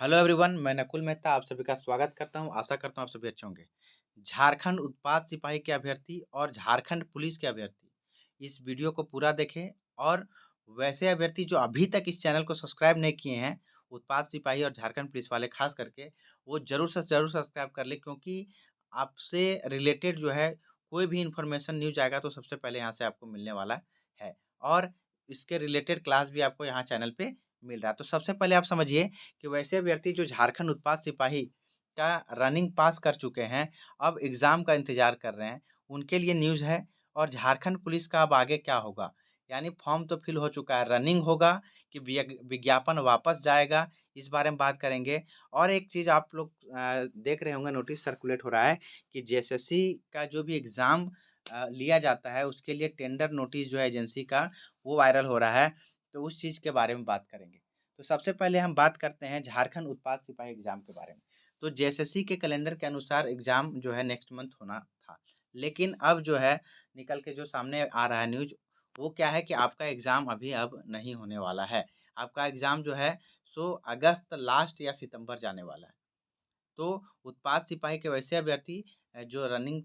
Hello everyone, मैं नकुल मेहता आप सभी का स्वागत करता हूं। आशा करता हूं आप सभी अच्छे होंगे। झारखंड उत्पाद सिपाही के अभ्यर्थी और झारखंड पुलिस के अभ्यर्थी इस वीडियो को पूरा देखें और वैसे अभ्यर्थी जो अभी तक इस चैनल को सब्सक्राइब नहीं किए हैं, उत्पाद सिपाही और झारखंड पुलिस वाले खास करके, वो ज़रूर से ज़रूर सब्सक्राइब कर लें क्योंकि आपसे रिलेटेड जो है कोई भी इन्फॉर्मेशन न्यूज़ आएगा तो सबसे पहले यहाँ से आपको मिलने वाला है और इसके रिलेटेड क्लास भी आपको यहाँ चैनल पे मिल रहा है। तो सबसे पहले आप समझिए कि वैसे अभ्यर्थी जो झारखंड उत्पाद सिपाही का रनिंग पास कर चुके हैं, अब एग्ज़ाम का इंतज़ार कर रहे हैं, उनके लिए न्यूज़ है। और झारखंड पुलिस का अब आगे क्या होगा? यानी फॉर्म तो फिल हो चुका है, रनिंग होगा कि विज्ञापन वापस जाएगा, इस बारे में बात करेंगे। और एक चीज़ आप लोग देख रहे होंगे, नोटिस सर्कुलेट हो रहा है कि जेएसएससी का जो भी एग्ज़ाम लिया जाता है, उसके लिए टेंडर नोटिस जो है एजेंसी का, वो वायरल हो रहा है। तो उस चीज़ के बारे में बात करेंगे। तो सबसे पहले हम बात करते हैं झारखंड उत्पाद सिपाही एग्ज़ाम के बारे में। तो जेएसएससी के कैलेंडर के अनुसार एग्ज़ाम जो है नेक्स्ट मंथ होना था। लेकिन अब जो है निकल के जो सामने आ रहा है न्यूज़, वो क्या है कि आपका एग्ज़ाम अभी अब नहीं होने वाला है। आपका एग्ज़ाम जो है सो अगस्त लास्ट या सितंबर जाने वाला है। तो उत्पाद सिपाही के वैसे अभ्यर्थी जो रनिंग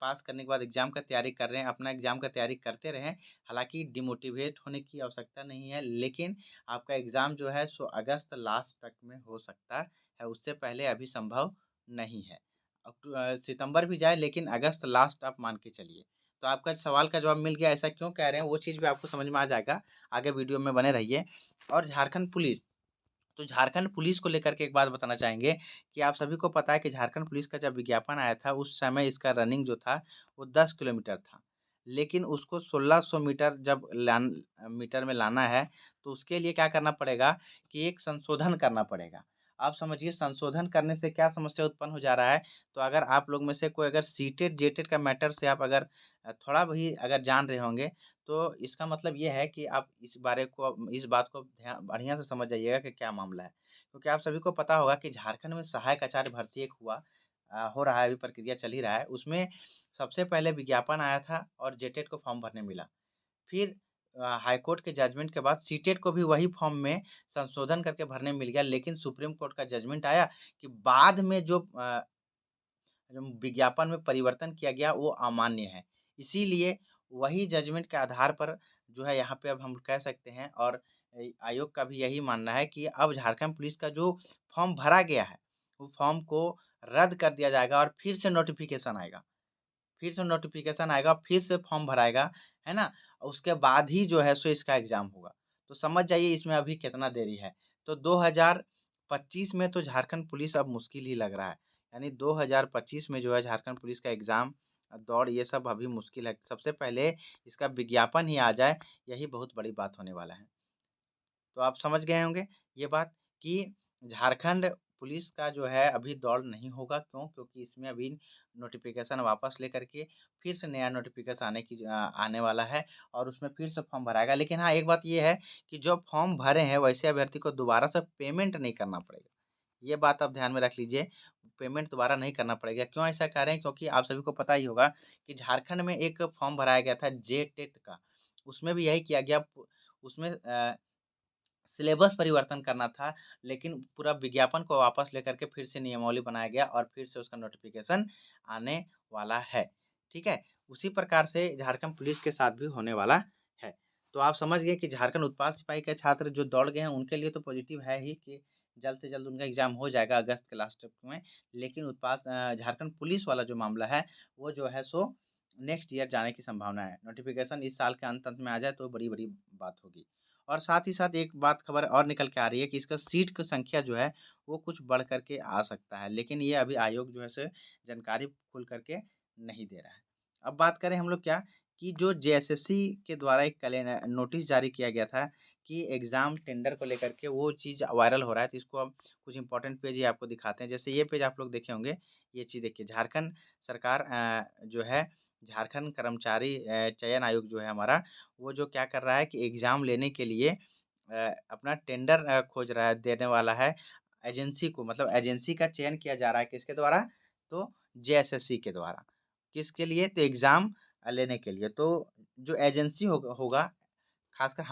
पास करने के बाद एग्ज़ाम का तैयारी कर रहे हैं, अपना एग्ज़ाम का तैयारी करते रहें। हालाँकि डिमोटिवेट होने की आवश्यकता नहीं है, लेकिन आपका एग्ज़ाम जो है सो अगस्त लास्ट तक में हो सकता है, उससे पहले अभी संभव नहीं है। सितंबर भी जाए लेकिन अगस्त लास्ट आप मान के चलिए। तो आपका सवाल का जवाब मिल गया, ऐसा क्यों कह रहे हैं, वो चीज़ भी आपको समझ में आ जाएगा। आगे वीडियो में बने रहिए। और झारखंड पुलिस, तो झारखंड पुलिस को लेकर के एक बात बताना चाहेंगे कि आप सभी को पता है कि झारखंड पुलिस का जब विज्ञापन आया था, उस समय इसका रनिंग जो था, वो 10 किलोमीटर था। लेकिन उसको 1600 मीटर जब मीटर में लाना है, तो उसके लिए क्या करना पड़ेगा कि एक संशोधन करना पड़ेगा। आप समझिए संशोधन करने से क्या समस्या उत्पन्न हो जा रहा है। तो अगर आप लोग में से कोई अगर सीटेड जेटेड का मैटर से आप अगर थोड़ा भी अगर जान रहे होंगे, तो इसका मतलब ये है कि आप इस बात को बढ़िया से समझ जाइएगा कि क्या मामला है। क्योंकि आप सभी को पता होगा कि झारखंड में सहायक आचार्य भर्ती एक हो रहा है, अभी प्रक्रिया चल ही रहा है। उसमें सबसे पहले विज्ञापन आया था और जेटेट को फॉर्म भरने मिला। फिर हाईकोर्ट के जजमेंट के बाद सीटेट को भी वही फॉर्म में संशोधन करके भरने मिल गया, लेकिन सुप्रीम कोर्ट का जजमेंट आया कि बाद में जो विज्ञापन में परिवर्तन किया गया वो अमान्य है। इसीलिए वही जजमेंट के आधार पर जो है यहाँ पे अब हम कह सकते हैं। और आयोग का भी यही मानना है कि अब झारखंड पुलिस का जो फॉर्म भरा गया है, वो फॉर्म को रद्द कर दिया जाएगा और फिर से नोटिफ़िकेशन आएगा। फिर से नोटिफ़िकेशन आएगा, फिर से फॉर्म भराएगा, है ना? उसके बाद ही जो है सो इसका एग्ज़ाम होगा। तो समझ जाइए इसमें अभी कितना देरी है। तो 2025 में तो झारखंड पुलिस अब मुश्किल ही लग रहा है। यानी 2025 में जो है झारखंड पुलिस का एग्ज़ाम, दौड़ ये सब अभी मुश्किल है। सबसे पहले इसका विज्ञापन ही आ जाए, यही बहुत बड़ी बात होने वाला है। तो आप समझ गए होंगे ये बात कि झारखंड पुलिस का जो है अभी दौड़ नहीं होगा। क्यों? क्योंकि इसमें अभी नोटिफ़िकेशन वापस लेकर के फिर से नया नोटिफ़िकेशन आने वाला है और उसमें फिर से फॉर्म भराएगा। लेकिन हाँ, एक बात ये है कि जो फॉर्म भरे हैं वैसे अभ्यर्थी को दोबारा से पेमेंट नहीं करना पड़ेगा। ये बात आप ध्यान में रख लीजिए, पेमेंट दोबारा नहीं करना पड़ेगा। क्यों ऐसा कह रहे हैं? क्योंकि आप सभी को पता ही होगा कि झारखंड में एक फॉर्म भराया गया था जेटेट का, उसमें भी यही किया गया। उसमें सिलेबस परिवर्तन करना था, लेकिन पूरा विज्ञापन को वापस लेकर के फिर से नियमावली बनाया गया और फिर से उसका नोटिफ़िकेशन आने वाला है, ठीक है? उसी प्रकार से झारखंड पुलिस के साथ भी होने वाला है। तो आप समझ गए कि झारखंड उत्पाद सिपाही के छात्र जो दौड़ गए हैं, उनके लिए तो पॉज़िटिव है ही कि जल्द से जल्द उनका एग्ज़ाम हो जाएगा अगस्त के लास्ट में। लेकिन झारखंड पुलिस वाला जो मामला है, वो जो है सो नेक्स्ट ईयर जाने की संभावना है। नोटिफ़िकेशन इस साल के अंत-अंत में आ जाए तो बड़ी-बड़ी बात होगी। और साथ ही साथ एक बात खबर और निकल के आ रही है कि इसका सीट की संख्या जो है वो कुछ बढ़ कर के आ सकता है। लेकिन ये अभी आयोग जो है सो जानकारी खुल कर के नहीं दे रहा है। अब बात करें हम लोग क्या कि जो जेएसएससी के द्वारा एक नोटिस जारी किया गया था कि एग्ज़ाम टेंडर को लेकर के, वो चीज़ वायरल हो रहा है। तो इसको अब कुछ इंपॉर्टेंट पेज ही आपको दिखाते हैं। जैसे ये पेज आप लोग देखे होंगे, ये चीज़ देखिए। झारखंड सरकार जो है झारखंड कर्मचारी चयन आयोग जो है हमारा, वो जो क्या कर रहा है कि एग्ज़ाम लेने के लिए अपना टेंडर खोज रहा है, देने वाला है एजेंसी को। मतलब एजेंसी का चयन किया जा रहा है किसके द्वारा? तो जेएसएससी के द्वारा। किसके लिए? तो एग्ज़ाम लेने के लिए। तो जो एजेंसी होगा ख़ासकर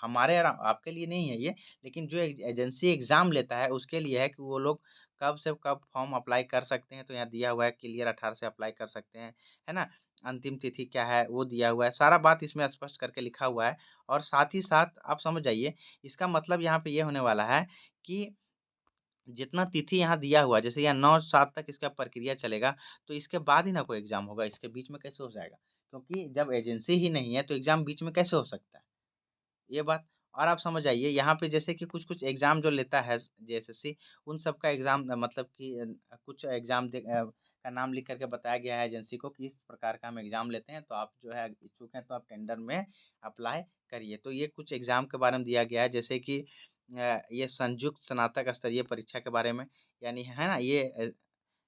हमारे और आपके लिए नहीं है ये, लेकिन जो एजेंसी एग्ज़ाम लेता है उसके लिए है कि वो लोग कब से कब फॉर्म अप्लाई कर सकते हैं। तो यहाँ दिया हुआ है क्लियर 18 से अप्लाई कर सकते हैं, है ना? अंतिम तिथि क्या है वो दिया हुआ है, सारा बात इसमें स्पष्ट करके लिखा हुआ है। और साथ ही साथ आप समझ जाइए, इसका मतलब यहाँ पे ये होने वाला है कि जितना तिथि यहाँ दिया हुआ है, जैसे यहाँ 9-7 तक इसका प्रक्रिया चलेगा, तो इसके बाद ही ना कोई एग्ज़ाम होगा, इसके बीच में कैसे हो जाएगा? क्योंकि जब एजेंसी ही नहीं है, तो एग्ज़ाम बीच में कैसे हो सकता है? ये बात। और आप समझ जाइए यहाँ पे जैसे कि कुछ-कुछ एग्ज़ाम जो लेता है जेएसएससी, उन सब का एग्ज़ाम मतलब कि कुछ एग्ज़ाम का नाम लिख कर के बताया गया है एजेंसी को कि इस प्रकार का हम एग्ज़ाम लेते हैं, तो आप जो है इच्छुक हैं तो आप टेंडर में अप्लाई करिए। तो ये कुछ एग्ज़ाम के बारे में दिया गया है, जैसे कि ये संयुक्त स्नातक स्तरीय परीक्षा के बारे में, यानी है ना ये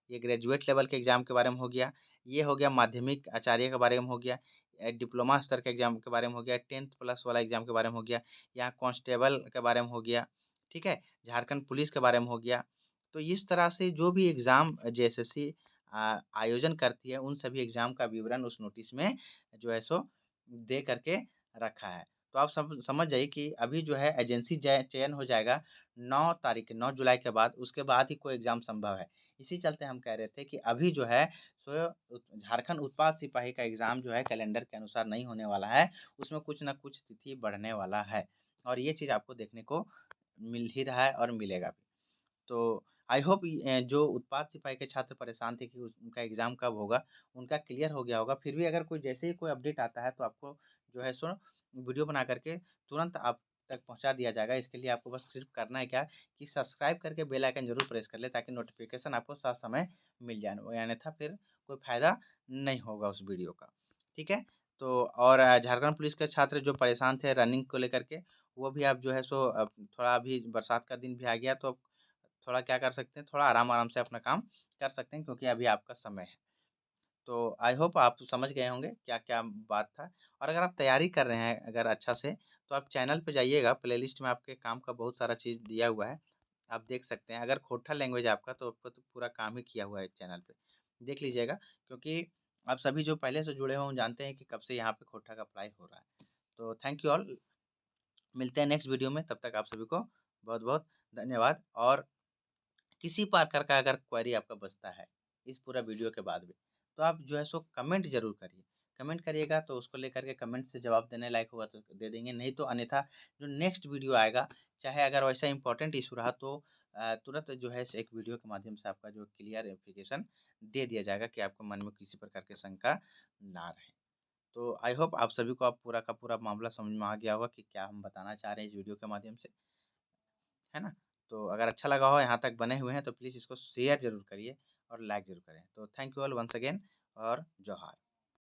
ग्रेजुएट लेवल के एग्ज़ाम के बारे में हो गया, ये हो गया माध्यमिक आचार्य के बारे में हो गया, डिप्लोमा स्तर के एग्ज़ाम के बारे में हो गया, 10th प्लस वाला एग्ज़ाम के बारे में हो गया, यहाँ कांस्टेबल के बारे में हो गया, ठीक है? झारखंड पुलिस के बारे में हो गया। तो इस तरह से जो भी एग्ज़ाम जेएसएससी आयोजन करती है, उन सभी एग्ज़ाम का विवरण उस नोटिस में जो है सो दे कर के रखा है। तो आप समझ जाइए कि अभी जो है एजेंसी चयन हो जाएगा 9 तारीख 9 जुलाई के बाद, उसके बाद ही कोई एग्ज़ाम संभव है। इसी चलते हम कह रहे थे कि अभी जो है सो झारखंड उत्पाद सिपाही का एग्ज़ाम जो है कैलेंडर के अनुसार नहीं होने वाला है, उसमें कुछ न कुछ तिथि बढ़ने वाला है और ये चीज़ आपको देखने को मिल ही रहा है और मिलेगा भी। तो आई होप जो उत्पाद सिपाही के छात्र परेशान थे कि उनका एग्ज़ाम कब होगा, उनका क्लियर हो गया होगा। फिर भी अगर कोई जैसे ही कोई अपडेट आता है तो आपको जो है सो वीडियो बना कर के तुरंत आप तक पहुँचा दिया जाएगा। इसके लिए आपको बस सिर्फ़ करना है क्या कि सब्सक्राइब करके बेल आइकन ज़रूर प्रेस कर लें ताकि नोटिफ़िकेशन आपको समय मिल जाए। अन्यथा फिर कोई फ़ायदा नहीं होगा उस वीडियो का, ठीक है? तो और झारखंड पुलिस के छात्र जो परेशान थे रनिंग को लेकर के, वो भी आप जो है सो थोड़ा अभी बरसात का दिन भी आ गया तो थोड़ा क्या कर सकते हैं, थोड़ा आराम-आराम से अपना काम कर सकते हैं क्योंकि अभी आपका समय है। तो आई होप आप समझ गए होंगे क्या-क्या बात था और अगर आप तैयारी कर रहे हैं अगर अच्छा से, तो आप चैनल पे जाइएगा, प्लेलिस्ट में आपके काम का बहुत सारा चीज़ दिया हुआ है, आप देख सकते हैं। अगर खोरठा लैंग्वेज है आपका तो आपको तो पूरा काम ही किया हुआ है चैनल पे, देख लीजिएगा क्योंकि आप सभी जो पहले से जुड़े हों जानते हैं कि कब से यहाँ पे खोरठा का अप्लाई हो रहा है। तो थैंक यू ऑल, मिलते हैं नेक्स्ट वीडियो में, तब तक आप सभी को बहुत-बहुत धन्यवाद और किसी प्रकार का अगर क्वेरी आपका बचता है, इस पूरा वीडियो के बाद भी, तो आप जो है सो कमेंट ज़रूर करिए। कमेंट करिएगा तो उसको लेकर के कमेंट से जवाब देने लायक होगा तो दे देंगे, नहीं तो अन्यथा जो नेक्स्ट वीडियो आएगा, चाहे अगर वैसा इम्पोर्टेंट इश्यू रहा तो तुरंत जो है एक वीडियो के माध्यम से आपका जो क्लियरिफिकेशन दे दिया जाएगा कि आपके मन में किसी प्रकार की शंका ना रहे। तो आई होप आप सभी को अब पूरा का पूरा मामला समझ में आ गया होगा कि क्या हम बताना चाह रहे हैं इस वीडियो के माध्यम से। है ना? तो अगर अच्छा लगा हो यहाँ तक बने हुए हैं तो प्लीज़ इसको शेयर ज़रूर करिए और लाइक ज़रूर करें। तो thank you all once again और जोहार।